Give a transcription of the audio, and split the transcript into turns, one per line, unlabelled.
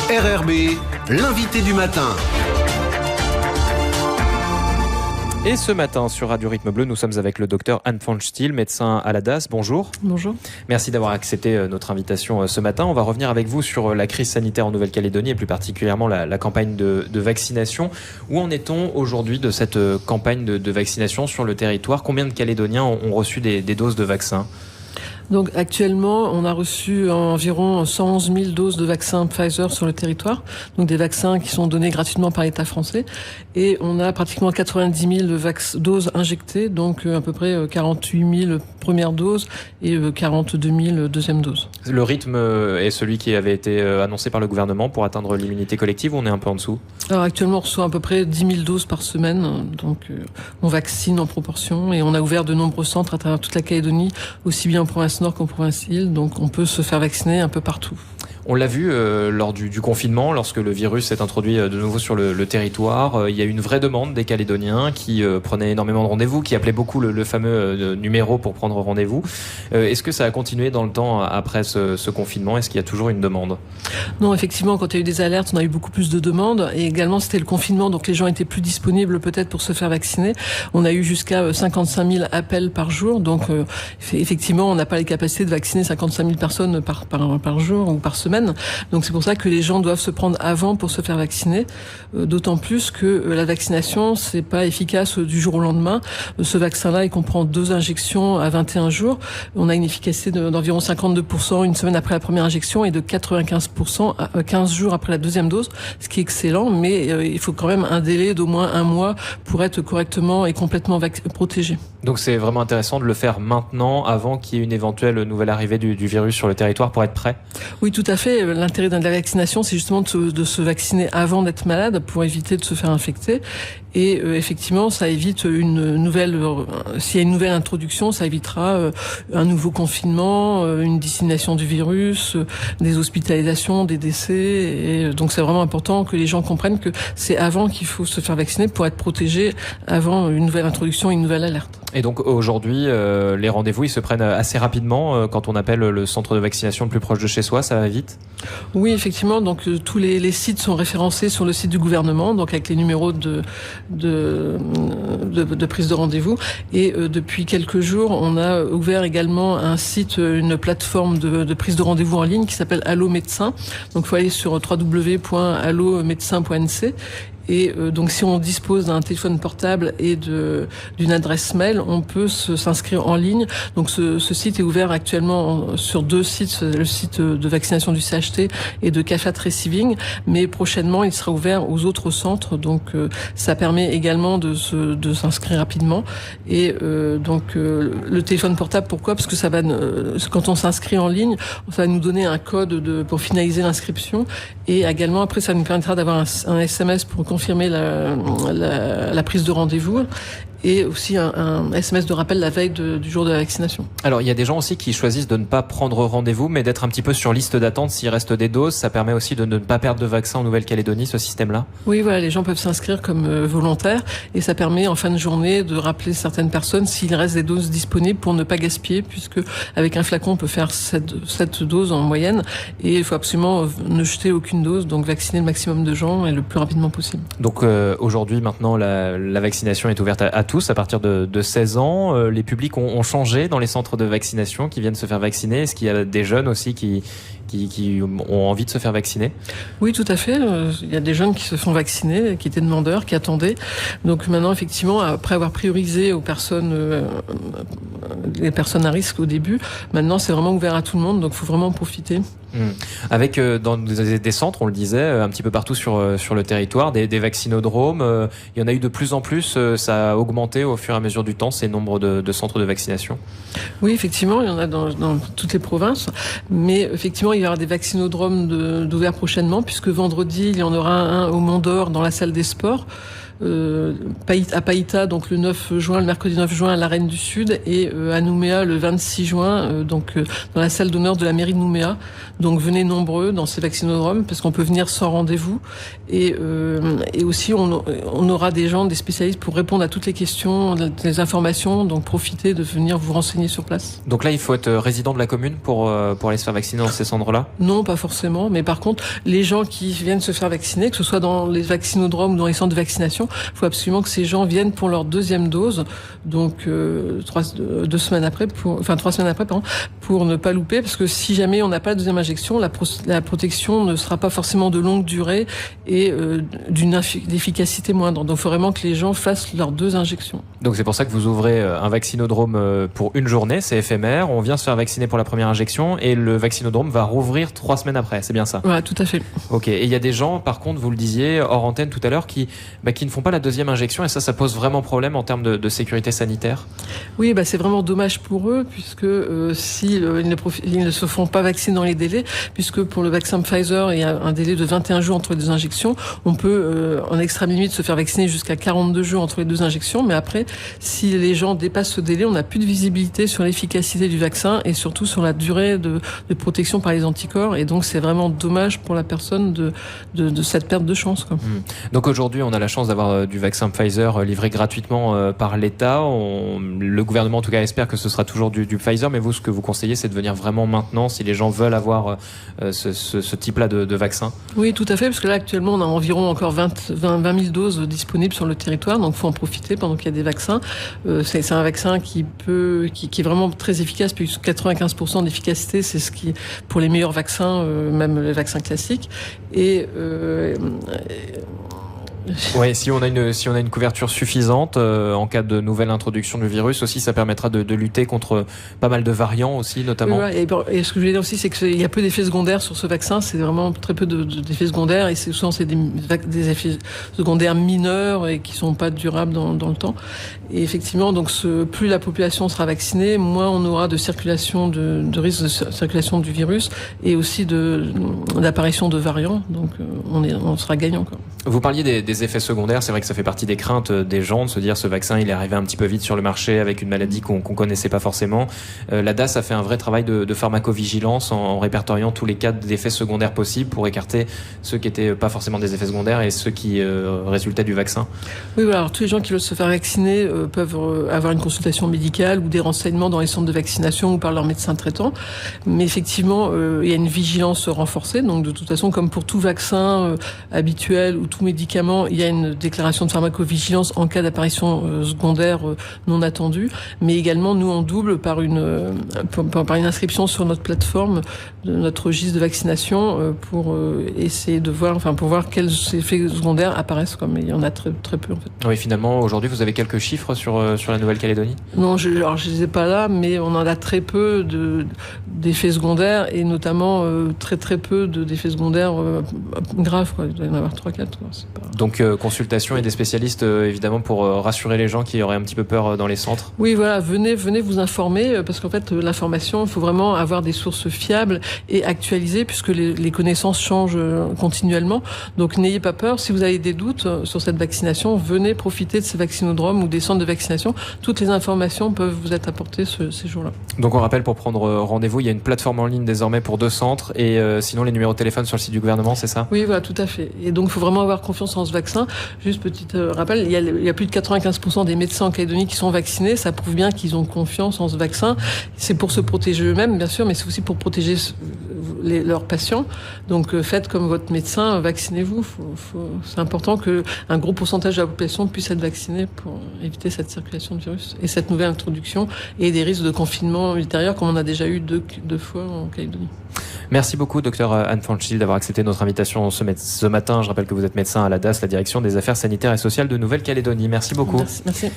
RRB, l'invité du matin.
Et ce matin, sur Radio Rythme Bleu, nous sommes avec le docteur Anne Pfanstiel, médecin à la DAS. Bonjour.
Bonjour.
Merci d'avoir accepté notre invitation ce matin. On va revenir avec vous sur la crise sanitaire en Nouvelle-Calédonie et plus particulièrement la campagne de vaccination. Où en est-on aujourd'hui de cette campagne de vaccination sur le territoire ? Combien de Calédoniens ont reçu des doses de vaccins ?
Donc actuellement, on a reçu environ 111 000 doses de vaccins Pfizer sur le territoire, donc des vaccins qui sont donnés gratuitement par l'État français. Et on a pratiquement 90 000 doses injectées, donc à peu près 48 000 premières doses et 42 000 deuxième doses.
Le rythme est celui qui avait été annoncé par le gouvernement pour atteindre l'immunité collective ou on est un peu en dessous ?
Alors actuellement, on reçoit à peu près 10 000 doses par semaine, donc on vaccine en proportion et on a ouvert de nombreux centres à travers toute la Calédonie, aussi bien en province Nord qu'en province Île, donc on peut se faire vacciner un peu partout.
On l'a vu lors du confinement, lorsque le virus s'est introduit de nouveau sur le territoire. Il y a eu une vraie demande des Calédoniens qui prenaient énormément de rendez-vous, qui appelaient beaucoup le fameux numéro pour prendre rendez-vous. Est-ce que ça a continué dans le temps après ce confinement ? Est-ce qu'il y a toujours une demande ?
Non, effectivement, quand il y a eu des alertes, on a eu beaucoup plus de demandes. Et également, c'était le confinement, donc les gens étaient plus disponibles peut-être pour se faire vacciner. On a eu jusqu'à 55 000 appels par jour. Donc, effectivement, on n'a pas les capacités de vacciner 55 000 personnes par jour ou par semaine. Donc c'est pour ça que les gens doivent se prendre avant pour se faire vacciner, d'autant plus que la vaccination c'est pas efficace du jour au lendemain. Ce vaccin-là, il comprend 2 injections à 21 jours. On a une efficacité d'environ 52% une semaine après la première injection et de 95% à 15 jours après la deuxième dose, ce qui est excellent, mais il faut quand même un délai d'au moins 1 mois pour être correctement et complètement protégé.
Donc c'est vraiment intéressant de le faire maintenant, avant qu'il y ait une éventuelle nouvelle arrivée du virus sur le territoire pour être prêt ?
Oui, tout à fait. L'intérêt de la vaccination, c'est justement de se vacciner avant d'être malade pour éviter de se faire infecter. Et effectivement, ça évite s'il y a une nouvelle introduction, ça évitera un nouveau confinement, une dissémination du virus, des hospitalisations, des décès. Et donc c'est vraiment important que les gens comprennent que c'est avant qu'il faut se faire vacciner pour être protégé avant une nouvelle introduction, une nouvelle alerte.
Et donc aujourd'hui, les rendez-vous, ils se prennent assez rapidement quand on appelle le centre de vaccination le plus proche de chez soi, ça va vite ?
Oui, effectivement. Donc tous les sites sont référencés sur le site du gouvernement, donc avec les numéros de prise de rendez-vous. Et depuis quelques jours, on a ouvert également un site, une plateforme de prise de rendez-vous en ligne qui s'appelle Allo Médecin. Donc il faut aller sur www.allomedecin.nc. Et donc si on dispose d'un téléphone portable et d'une adresse mail, on peut s'inscrire en ligne. Donc ce site est ouvert actuellement sur 2 sites, le site de vaccination du CHT et de CAFAT Receiving, mais prochainement il sera ouvert aux autres centres. Donc ça permet également de s'inscrire rapidement. Et donc le téléphone portable, pourquoi ? Parce que ça va quand on s'inscrit en ligne, ça va nous donner un code pour finaliser l'inscription et également après ça nous permettra d'avoir un SMS pour confirmer la prise de rendez-vous et aussi un SMS de rappel la veille du jour de la vaccination.
Alors, il y a des gens aussi qui choisissent de ne pas prendre rendez-vous, mais d'être un petit peu sur liste d'attente s'il reste des doses. Ça permet aussi de ne pas perdre de vaccin en Nouvelle-Calédonie, ce système-là ?
Oui, voilà, les gens peuvent s'inscrire comme volontaires et ça permet en fin de journée de rappeler certaines personnes s'il reste des doses disponibles pour ne pas gaspiller, puisque avec un flacon, on peut faire 7 doses en moyenne et il faut absolument ne jeter aucune dose, donc vacciner le maximum de gens et le plus rapidement possible.
Donc aujourd'hui, maintenant, la vaccination est ouverte à tous à partir de 16 ans. Les publics ont changé dans les centres de vaccination qui viennent se faire vacciner. Est-ce qu'il y a des jeunes aussi qui ont envie de se faire vacciner ?
Oui, tout à fait. Il y a des jeunes qui se font vacciner, qui étaient demandeurs, qui attendaient. Donc maintenant, effectivement, après avoir priorisé les personnes à risque au début, maintenant c'est vraiment ouvert à tout le monde, donc il faut vraiment en profiter.
Avec dans des centres, on le disait, un petit peu partout sur le territoire, des vaccinodromes, il y en a eu de plus en plus, ça a augmenté au fur et à mesure du temps ces nombres de centres de vaccination.
Oui, effectivement, il y en a dans toutes les provinces, mais effectivement il y aura des vaccinodromes d'ouverts prochainement, puisque vendredi il y en aura un au Mont d'Or dans la salle des sports. à Païta, donc le 9 juin, le mercredi 9 juin à l'Arène du Sud, et à Nouméa le 26 juin, donc dans la salle d'honneur de la mairie de Nouméa. Donc venez nombreux dans ces vaccinodromes, parce qu'on peut venir sans rendez-vous. Et aussi, on aura des gens, des spécialistes pour répondre à toutes les questions, les informations. Donc profitez de venir vous renseigner sur place.
Donc là, il faut être résident de la commune pour aller se faire vacciner dans ces endroits-là ?
Non, pas forcément. Mais par contre, les gens qui viennent se faire vacciner, que ce soit dans les vaccinodromes ou dans les centres de vaccination, il faut absolument que ces gens viennent pour leur deuxième dose. Donc 3 semaines après, pour ne pas louper. Parce que si jamais on n'a pas la deuxième injection, la protection ne sera pas forcément de longue durée et d'une efficacité moindre. Donc il faut vraiment que les gens fassent leurs 2 injections.
Donc c'est pour ça que vous ouvrez un vaccinodrome pour une journée, c'est éphémère, on vient se faire vacciner pour la première injection et le vaccinodrome va rouvrir 3 semaines après, c'est bien ça ?
Voilà, tout à fait.
Ok, et il y a des gens, par contre, vous le disiez hors antenne tout à l'heure, qui ne font pas la deuxième injection et ça pose vraiment problème en termes de sécurité sanitaire ?
Oui, c'est vraiment dommage pour eux puisque ils ne se font pas vacciner dans les délais, puisque pour le vaccin Pfizer, il y a un délai de 21 jours entre les 2 injections. On peut, en extrême limite, se faire vacciner jusqu'à 42 jours entre les 2 injections, mais après, si les gens dépassent ce délai, on n'a plus de visibilité sur l'efficacité du vaccin et surtout sur la durée de protection par les anticorps. Et donc, c'est vraiment dommage pour la personne de cette perte de chance, quoi.
Donc aujourd'hui, on a la chance d'avoir du vaccin Pfizer livré gratuitement par l'État. Le gouvernement, en tout cas, espère que ce sera toujours du Pfizer. Mais vous, ce que vous conseillez, c'est de venir vraiment maintenant si les gens veulent avoir ce type-là de vaccin. Oui,
tout à fait, parce que là, actuellement, on a environ encore 20 000 doses disponibles sur le territoire. Donc, il faut en profiter pendant qu'il y a des vaccins. C'est un vaccin qui est vraiment très efficace, puisque 95% d'efficacité, c'est ce qui, pour les meilleurs vaccins, même les vaccins classiques. Et
ouais, si on a une couverture suffisante en cas de nouvelle introduction du virus aussi, ça permettra de lutter contre pas mal de variants aussi, notamment.
Oui, et ce que je voulais dire aussi, c'est qu'il y a peu d'effets secondaires sur ce vaccin. C'est vraiment très peu d'effets secondaires, et souvent c'est des effets secondaires mineurs et qui sont pas durables dans le temps. Et effectivement, donc plus la population sera vaccinée, moins on aura de circulation de risque de circulation du virus et aussi d'apparition de variants. Donc on sera gagnant, quoi.
Vous parliez des effets secondaires, c'est vrai que ça fait partie des craintes des gens de se dire ce vaccin il est arrivé un petit peu vite sur le marché avec une maladie qu'on connaissait pas forcément. La DAS a fait un vrai travail de pharmacovigilance en répertoriant tous les cas d'effets secondaires possibles pour écarter ceux qui étaient pas forcément des effets secondaires et ceux qui résultaient du vaccin.
Oui, voilà, alors tous les gens qui veulent se faire vacciner peuvent avoir une consultation médicale ou des renseignements dans les centres de vaccination ou par leur médecin traitant. Mais effectivement, il y a une vigilance renforcée. Donc de toute façon, comme pour tout vaccin habituel ou tout médicament, il y a une déclaration de pharmacovigilance en cas d'apparition secondaire non attendue. Mais également, nous, on double par une inscription sur notre plateforme de notre registre de vaccination pour essayer de voir, pour voir quels effets secondaires apparaissent. Mais il y en a très, très peu, en fait.
Oui, finalement, aujourd'hui, vous avez quelques chiffres sur la Nouvelle-Calédonie ?
Non, je les ai pas là, mais on en a très peu d'effets secondaires et notamment très, très peu d'effets secondaires graves, quoi. Il doit y en avoir 3-4.
Donc consultation et des spécialistes évidemment pour rassurer les gens qui auraient un petit peu peur dans les centres.
Oui, voilà, venez vous informer parce qu'en fait l'information, il faut vraiment avoir des sources fiables et actualisées puisque les connaissances changent continuellement. Donc n'ayez pas peur, si vous avez des doutes sur cette vaccination, venez profiter de ces vaccinodromes ou des centres de vaccination. Toutes les informations peuvent vous être apportées ces jours-là.
Donc on rappelle, pour prendre rendez-vous, il y a une plateforme en ligne désormais pour 2 centres et sinon les numéros de téléphone sur le site du gouvernement, c'est ça ?
Oui, voilà, tout à fait. Et donc il faut vraiment avoir confiance en ce vaccin. Juste petit rappel, il y a plus de 95% des médecins en Calédonie qui sont vaccinés. Ça prouve bien qu'ils ont confiance en ce vaccin. C'est pour se protéger eux-mêmes, bien sûr, mais c'est aussi pour protéger leurs patients. Donc faites comme votre médecin, vaccinez-vous. C'est important qu'un gros pourcentage de la population puisse être vacciné pour éviter cette circulation de virus et cette nouvelle introduction et des risques de confinement ultérieur comme on a déjà eu deux fois en Calédonie.
Merci beaucoup, Dr Anne Fanchil, d'avoir accepté notre invitation ce matin. Je rappelle que vous êtes médecin à la DAS, la Direction des Affaires Sanitaires et Sociales de Nouvelle-Calédonie. Merci beaucoup.
Merci.